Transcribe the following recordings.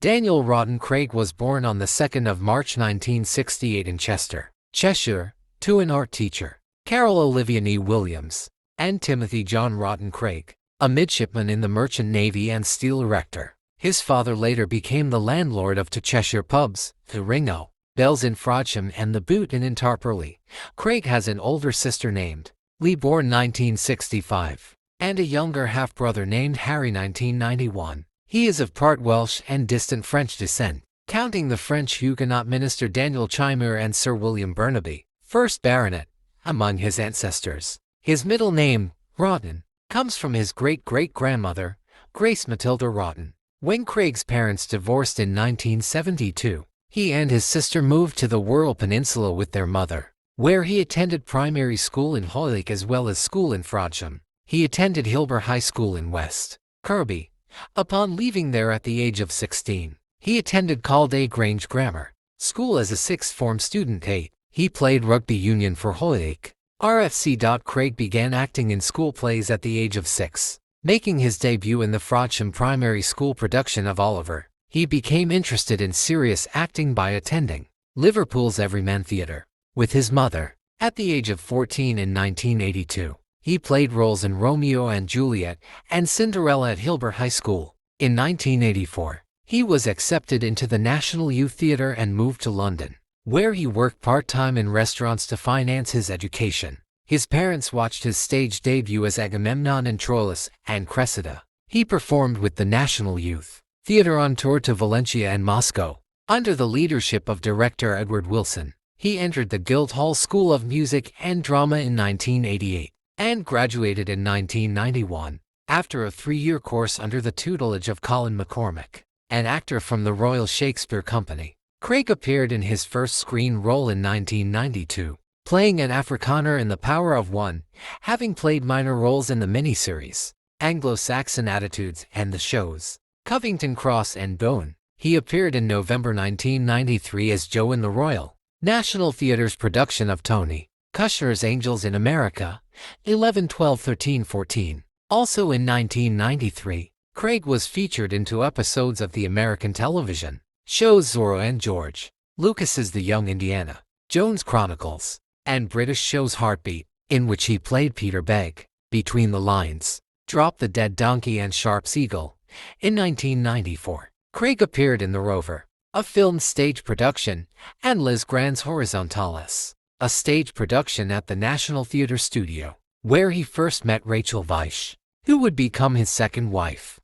Daniel Rawdon Craig was born on the 2nd of March 1968 in Chester, Cheshire, to an art teacher, Carol Olivia Nee Williams, and Timothy John Rawdon Craig, a midshipman in the Merchant Navy and steel erector. His father later became the landlord of two Cheshire pubs, the Ringo, Bells in Frodsham and the Boot in Tarporley. Craig has an older sister named Lee, born 1965, and a younger half-brother named Harry, 1991. He is of part Welsh and distant French descent, counting the French Huguenot minister Daniel Chimer and Sir William Burnaby, 1st Baronet, among his ancestors. His middle name, Rawdon, comes from his great-great-grandmother, Grace Matilda Rawdon. When Craig's parents divorced in 1972, he and his sister moved to the Wirral Peninsula with their mother, where he attended primary school in Hoylake as well as school in Frodsham. He attended Hilber High School in West Kirby. Upon leaving there at the age of 16, he attended Calday Grange Grammar School as a sixth form student. He played rugby union for Hoylake RFC. Craig began acting in school plays at the age of 6, making his debut in the Frodsham Primary School production of Oliver. He became interested in serious acting by attending Liverpool's Everyman Theatre with his mother. At the age of 14 in 1982, he played roles in Romeo and Juliet and Cinderella at Hilber High School. In 1984, he was accepted into the National Youth Theatre and moved to London, where he worked part-time in restaurants to finance his education. His parents watched his stage debut as Agamemnon in Troilus and Cressida. He performed with the National Youth Theatre on tour to Valencia and Moscow. Under the leadership of director Edward Wilson, he entered the Guildhall School of Music and Drama in 1988 and graduated in 1991 after a 3-year course under the tutelage of Colin McCormick, an actor from the Royal Shakespeare Company. Craig appeared in his first screen role in 1992, playing an Afrikaner in The Power of One, having played minor roles in the miniseries Anglo-Saxon Attitudes and the shows Covington Cross and Bowen. He appeared in November 1993 as Joe in the Royal National Theatre's production of Tony Kushner's Angels in America, 11, 12, 13, 14. Also in 1993, Craig was featured in 2 episodes of the American television shows Zorro and George Lucas's The Young Indiana Jones Chronicles, and British shows Heartbeat, in which he played Peter Begg, Between the Lines, Drop the Dead Donkey and Sharp Seagull. In 1994, Craig appeared in The Rover, a film stage production, and Les Grands Horizontales, a stage production at the National Theatre Studio, where he first met Rachel Weisz, who would become his second wife.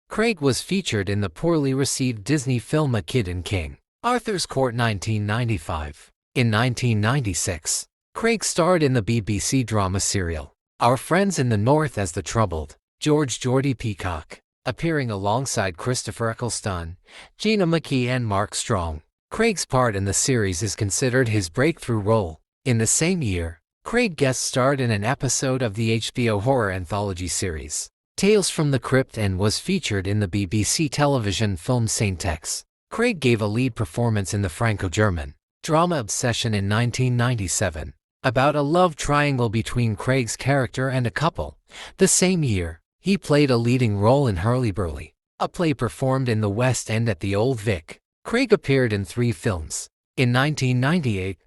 Craig was featured in the poorly received Disney film A Kid and King Arthur's Court 1995. In 1996, Craig starred in the BBC drama serial Our Friends in the North as the troubled Geordie Peacock, appearing alongside Christopher Eccleston, Gina McKee and Mark Strong. Craig's part in the series is considered his breakthrough role. In the same year, Craig guest starred in an episode of the HBO horror anthology series Tales from the Crypt and was featured in the BBC television film Saint-X. Craig gave a lead performance in the Franco-German drama Obsession in 1997, about a love triangle between Craig's character and a couple. The same year, he played a leading role in Hurly-Burly, a play performed in the West End at the Old Vic. Craig appeared in 3 films. In 1998,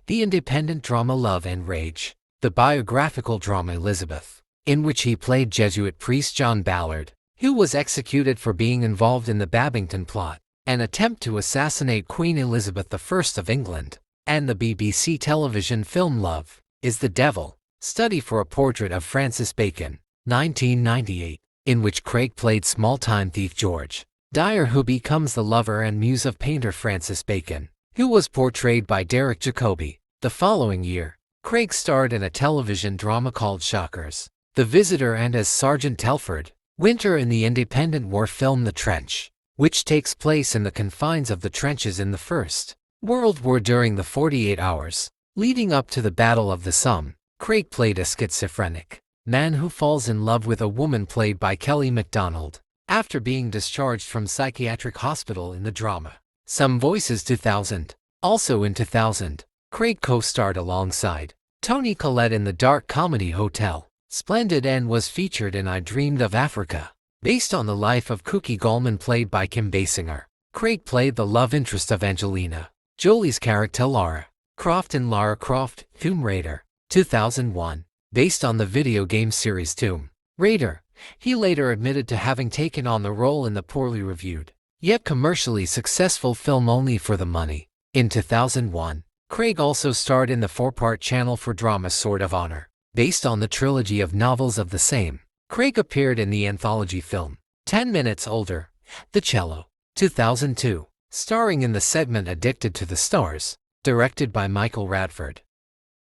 the independent drama Love and Rage, the biographical drama Elizabeth, in which he played Jesuit priest John Ballard, who was executed for being involved in the Babington plot, an attempt to assassinate Queen Elizabeth I of England, and the BBC television film Love is the Devil, Study for a Portrait of Francis Bacon, 1998, in which Craig played small-time thief George Dyer, who becomes the lover and muse of painter Francis Bacon, who was portrayed by Derek Jacobi. The following year, Craig starred in a television drama called Shockers, The Visitor, and as Sergeant Telford Winter in the independent war film The Trench, which takes place in the confines of the trenches in the First World War during the 48 hours leading up to the Battle of the Somme. Craig played a schizophrenic man who falls in love with a woman played by Kelly MacDonald after being discharged from psychiatric hospital in the drama Some Voices 2000. Also in 2000, Craig co-starred alongside Toni Collette in the dark comedy Hotel Splendid and was featured in I Dreamed of Africa. Based on the life of Cookie Gallman played by Kim Basinger, Craig played the love interest of Angelina Jolie's character Lara Croft in Lara Croft, Tomb Raider, 2001. Based on the video game series Tomb Raider, he later admitted to having taken on the role in the poorly reviewed, yet commercially successful film Only for the Money. In 2001, Craig also starred in the four-part Channel 4 drama Sword of Honor. Based on the trilogy of novels of the same, Craig appeared in the anthology film 10 Minutes Older, The Cello, 2002, starring in the segment Addicted to the Stars, directed by Michael Radford.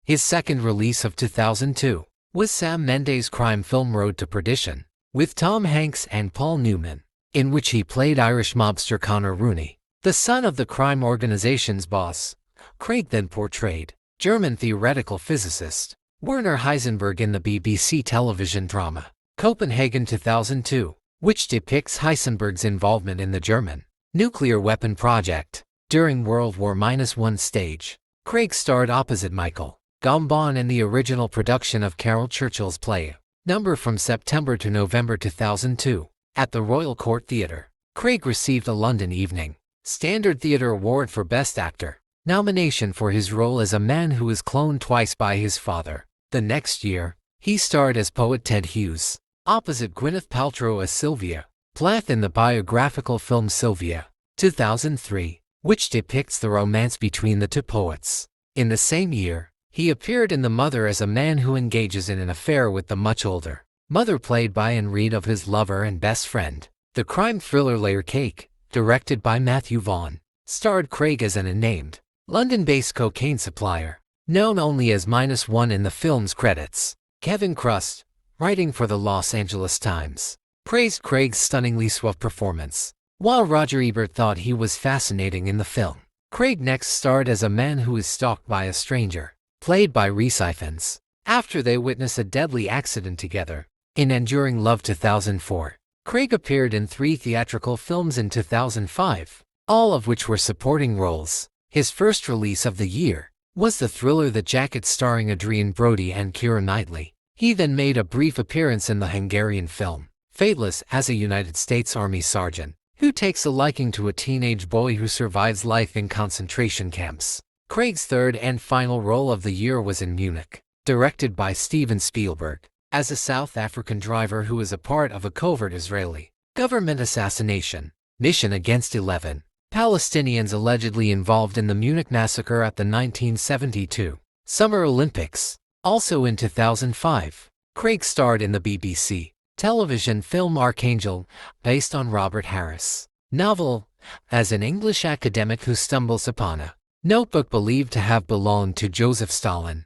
His second release of 2002 was Sam Mendes' crime film Road to Perdition, with Tom Hanks and Paul Newman, in which he played Irish mobster Connor Rooney, the son of the crime organization's boss. Craig then portrayed German theoretical physicist Werner Heisenberg in the BBC television drama Copenhagen 2002, which depicts Heisenberg's involvement in the German nuclear weapon project. During World War I stage, Craig starred opposite Michael Gambon in the original production of Caryl Churchill's play Number from September to November 2002. At the Royal Court Theatre, Craig received a London Evening Standard Theatre Award for Best Actor nomination for his role as a man who was cloned twice by his father. The next year, he starred as poet Ted Hughes, opposite Gwyneth Paltrow as Sylvia Plath in the biographical film Sylvia, 2003, which depicts the romance between the two poets. In the same year, he appeared in The Mother as a man who engages in an affair with the much older mother played by Anne Reid of his lover and best friend. The crime thriller Layer Cake, directed by Matthew Vaughn, starred Craig as an unnamed, London-based cocaine supplier, known only as -1 in the film's credits. Kevin Crust, writing for the Los Angeles Times, praised Craig's stunningly suave performance, while Roger Ebert thought he was fascinating in the film. Craig next starred as a man who is stalked by a stranger, played by Rhys Ifans, after they witness a deadly accident together. In Enduring Love 2004, Craig appeared in 3 theatrical films in 2005, all of which were supporting roles. His first release of the year was the thriller The Jacket starring Adrien Brody and Keira Knightley. He then made a brief appearance in the Hungarian film Fateless as a United States Army sergeant who takes a liking to a teenage boy who survives life in concentration camps. Craig's third and final role of the year was in Munich, directed by Steven Spielberg, as a South African driver who is a part of a covert Israeli government assassination mission against 11 Palestinians allegedly involved in the Munich massacre at the 1972 Summer Olympics. Also in 2005, Craig starred in the BBC television film Archangel, based on Robert Harris' novel, as an English academic who stumbles upon a notebook believed to have belonged to Joseph Stalin.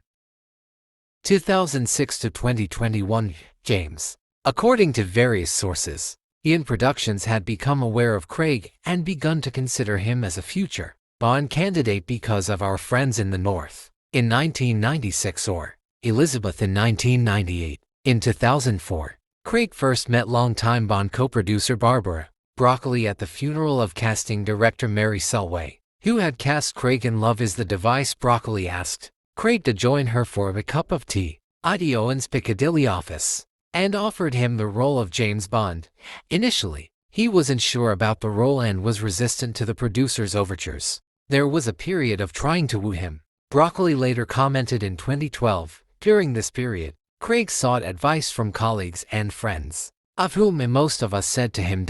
2006 to 2021, James. According to various sources, Eon Productions had become aware of Craig and begun to consider him as a future Bond candidate because of Our Friends in the North in 1996 or Elizabeth in 1998. In 2004, Craig first met longtime Bond co-producer Barbara Broccoli at the funeral of casting director Mary Selway, who had cast Craig in Love Is the Device. Broccoli asked Craig to join her for a cup of tea at Owen's Piccadilly office and offered him the role of James Bond. Initially, he wasn't sure about the role and was resistant to the producer's overtures. There was a period of trying to woo him. Broccoli later commented in 2012, during this period, Craig sought advice from colleagues and friends, of whom most of us said to him,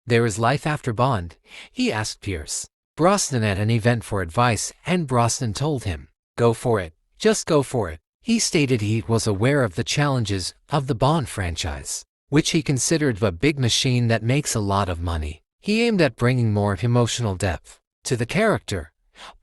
"There is life after Bond." He asked Pierce Brosnan at an event for advice, and Brosnan told him, "Go for it, just go for it." He stated he was aware of the challenges of the Bond franchise, which he considered a big machine that makes a lot of money. He aimed at bringing more emotional depth to the character.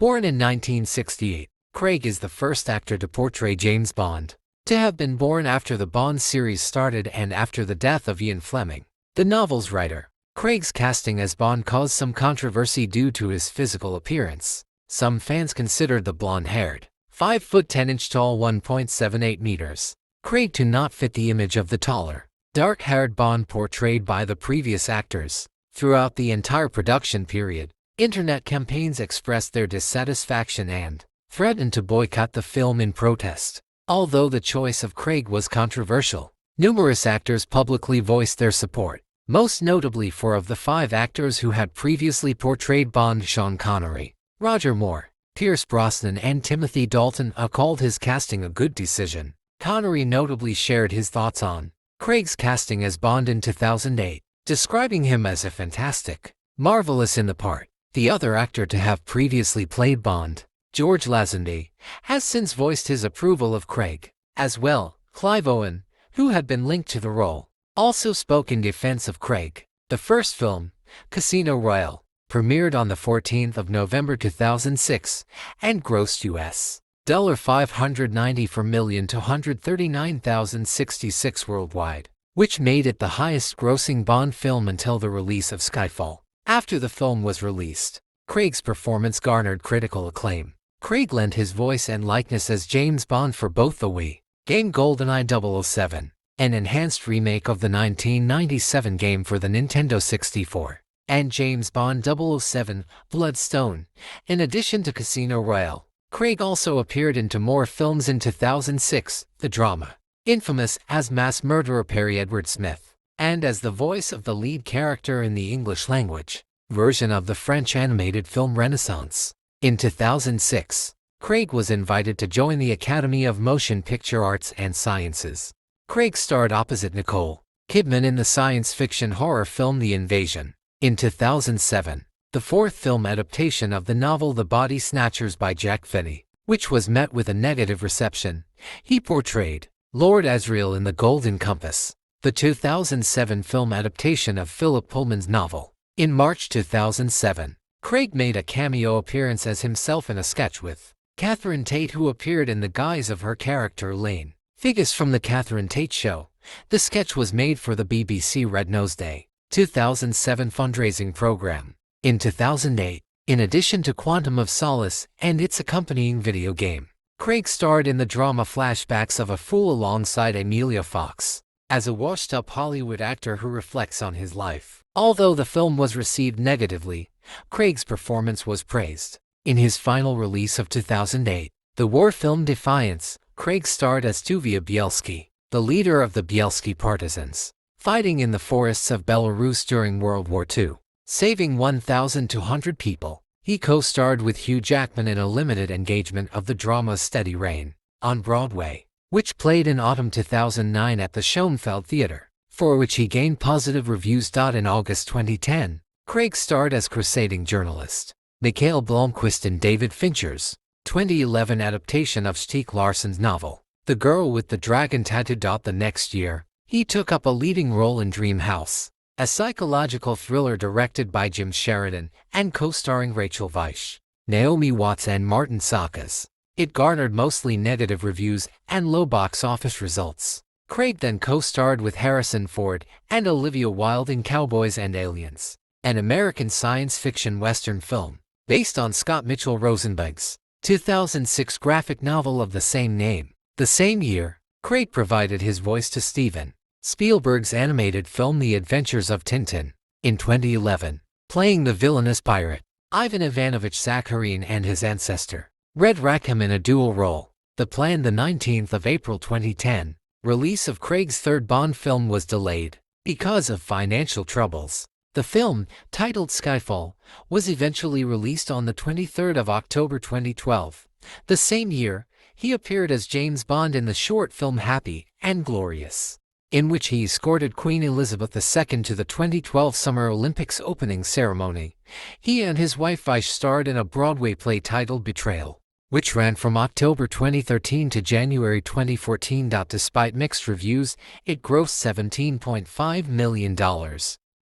Born in 1968, Craig is the first actor to portray James Bond to have been born after the Bond series started and after the death of Ian Fleming, the novel's writer. Craig's casting as Bond caused some controversy due to his physical appearance. Some fans considered the blonde-haired, 5 foot 10 inch tall 1.78 meters Craig to not fit the image of the taller, dark-haired Bond portrayed by the previous actors. Throughout the entire production period, internet campaigns expressed their dissatisfaction and threatened to boycott the film in protest. Although the choice of Craig was controversial, Numerous actors publicly voiced their support, most notably four of the five actors who had previously portrayed Bond: Sean Connery, Roger Moore, Pierce Brosnan and Timothy Dalton called his casting a good decision. Connery notably shared his thoughts on Craig's casting as Bond in 2008, describing him as a fantastic, marvelous in the part. The other actor to have previously played Bond, George Lazenby, has since voiced his approval of Craig. As well, Clive Owen, who had been linked to the role, also spoke in defense of Craig. The first film, Casino Royale, premiered on the 14th of November 2006 and grossed US $594 million to $139,066 worldwide, which made it the highest-grossing Bond film until the release of Skyfall. After the film was released, Craig's performance garnered critical acclaim. Craig lent his voice and likeness as James Bond for both the Wii game GoldenEye 007, an enhanced remake of the 1997 game for the Nintendo 64, and James Bond 007: Bloodstone. In addition to Casino Royale, Craig also appeared into more films in 2006, the drama infamous as mass murderer Perry Edward Smith, and as the voice of the lead character in the English language version of the French animated film Renaissance. In 2006, Craig was invited to join the Academy of Motion Picture Arts and Sciences. Craig starred opposite Nicole Kidman in the science fiction horror film The Invasion. In 2007, the fourth film adaptation of the novel The Body Snatchers by Jack Finney, which was met with a negative reception, he portrayed Lord Asriel in The Golden Compass, the 2007 film adaptation of Philip Pullman's novel. In March 2007, Craig made a cameo appearance as himself in a sketch with Catherine Tate, who appeared in the guise of her character Lane Figgis from The Catherine Tate Show. The sketch was made for the BBC Red Nose Day 2007 fundraising program. In 2008, in addition to Quantum of Solace and its accompanying video game, Craig starred in the drama Flashbacks of a Fool alongside Emilia Fox, as a washed-up Hollywood actor who reflects on his life. Although the film was received negatively, Craig's performance was praised. In his final release of 2008, the war film Defiance, Craig starred as Tuvia Bielski, the leader of the Bielski partisans, fighting in the forests of Belarus during World War II, saving 1,200 people. He co-starred with Hugh Jackman in a limited engagement of the drama Steady Rain on Broadway, which played in autumn 2009 at the Schoenfeld Theater, for which he gained positive reviews. In August 2010, Craig starred as crusading journalist Mikhail Blomkvist in David Fincher's 2011 adaptation of Stieg Larsson's novel, The Girl with the Dragon Tattoo. The next year, he took up a leading role in Dream House, a psychological thriller directed by Jim Sheridan and co-starring Rachel Weisz, Naomi Watts and Martin Sakaas. It garnered mostly negative reviews and low box office results. Craig then co-starred with Harrison Ford and Olivia Wilde in Cowboys and Aliens, an American science fiction western film based on Scott Mitchell Rosenberg's 2006 graphic novel of the same name. The same year, Craig provided his voice to Steven Spielberg's animated film The Adventures of Tintin. In 2011, playing the villainous pirate Ivan Ivanovich Sakharine and his ancestor Red Rackham in a dual role. The planned 19th of April 2010 release of Craig's third Bond film was delayed because of financial troubles. The film, titled Skyfall, was eventually released on the 23rd of October 2012. The same year, he appeared as James Bond in the short film Happy and Glorious, in which he escorted Queen Elizabeth II to the 2012 Summer Olympics opening ceremony. He and his wife Weisz starred in a Broadway play titled Betrayal, which ran from October 2013 to January 2014. Despite mixed reviews, it grossed $17.5 million,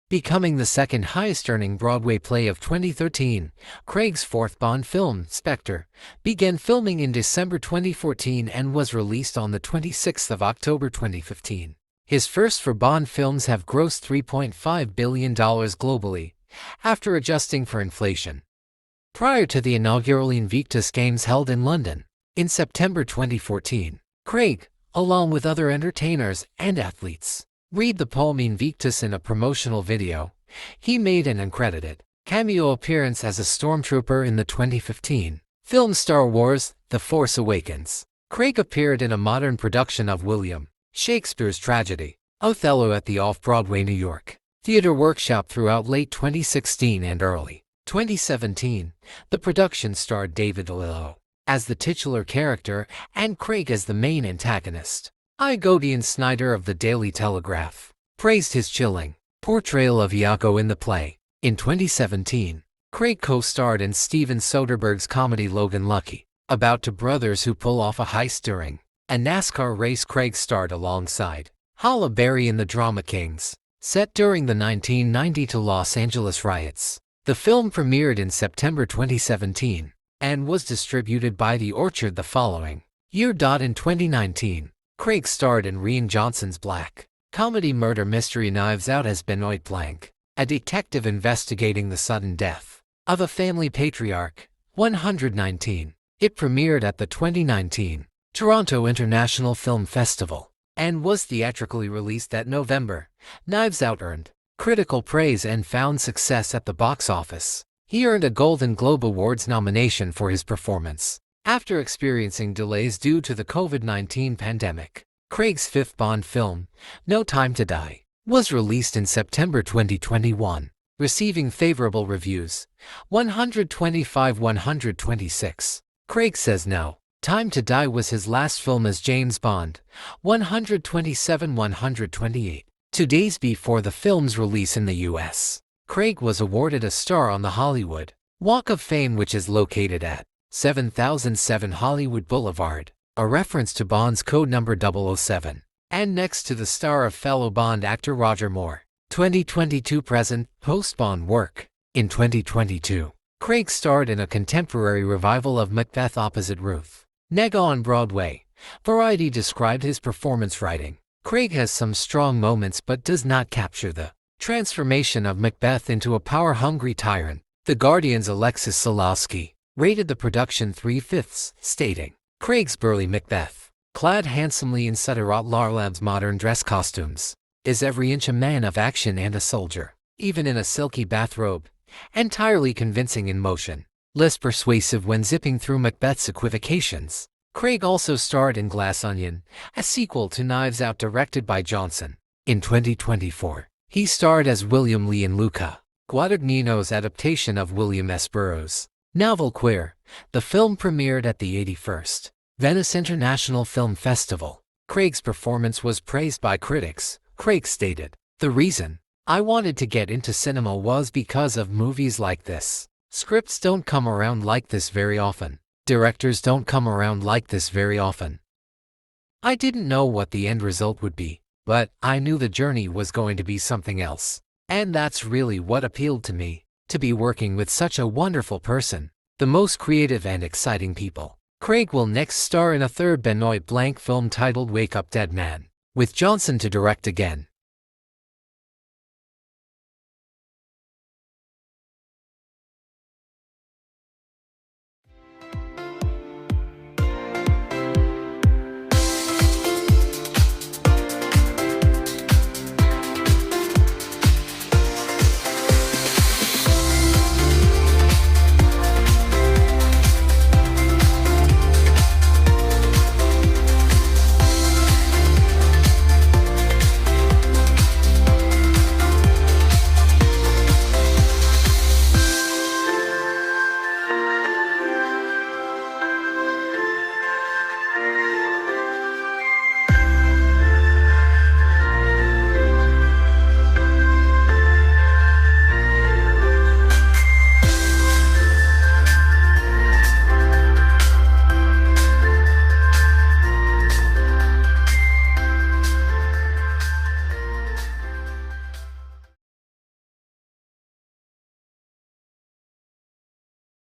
becoming the second highest-earning Broadway play of 2013. Craig's fourth Bond film, Spectre, began filming in December 2014 and was released on the 26th of October 2015. His first four Bond films have grossed $3.5 billion globally, after adjusting for inflation. Prior to the inaugural Invictus Games held in London in September 2014, Craig, along with other entertainers and athletes, read the poem Invictus in a promotional video. He made an uncredited cameo appearance as a stormtrooper in the 2015 film Star Wars: The Force Awakens. Craig appeared in a modern production of William Shakespeare's Tragedy. Othello at the Off-Broadway, New York Theater Workshop throughout late 2016 and early 2017. The production starred David Oyelowo as the titular character and Craig as the main antagonist. Godian Snyder of the Daily Telegraph praised his chilling portrayal of Iago in the play. In 2017, Craig co-starred in Steven Soderbergh's comedy Logan Lucky, about two brothers who pull off a heist during a NASCAR race. Craig starred alongside Halle Berry in the drama Kings, set during the 1992 Los Angeles riots. The film premiered in September 2017 and was distributed by The Orchard the following year. In 2019, Craig starred in Rian Johnson's black comedy murder mystery Knives Out as Benoit Blanc, a detective investigating the sudden death of a family patriarch. 119. It premiered at the 2019 Toronto International Film Festival and was theatrically released that November. Knives Out earned critical praise and found success at the box office. He earned a Golden Globe Awards nomination for his performance after experiencing delays due to the COVID-19 pandemic. Craig's fifth Bond film, No Time to Die, was released in September 2021, receiving favorable reviews. 125-126. Craig says No Time to Die was his last film as James Bond. 127-128. 2 days before the film's release in the U.S., Craig was awarded a star on the Hollywood Walk of Fame, which is located at 7007 Hollywood Boulevard, a reference to Bond's code number 007, and next to the star of fellow Bond actor Roger Moore. 2022 present post-Bond work. In 2022, Craig starred in a contemporary revival of Macbeth opposite Ruth Negga on Broadway. Variety described his performance writing. Craig has some strong moments but does not capture the transformation of Macbeth into a power-hungry tyrant. The Guardian's Alexis Solowski rated the production 3/5, stating, Craig's burly Macbeth, clad handsomely in Sutter Larlab's modern dress costumes, is every inch a man of action and a soldier, even in a silky bathrobe, entirely convincing in motion, less persuasive when zipping through Macbeth's equivocations. Craig also starred in Glass Onion, a sequel to Knives Out directed by Johnson. In 2024, he starred as William Lee in Luca Guadagnino's adaptation of William S. Burroughs' novel Queer. The film premiered at the 81st Venice International Film Festival. Craig's performance was praised by critics. Craig stated, "The reason I wanted to get into cinema was because of movies like this. Scripts don't come around like this very often. Directors don't come around like this very often. I didn't know what the end result would be, but I knew the journey was going to be something else. And that's really what appealed to me, to be working with such a wonderful person, the most creative and exciting people." Craig will next star in a third Benoit Blanc film titled Wake Up Dead Man, with Johnson to direct again.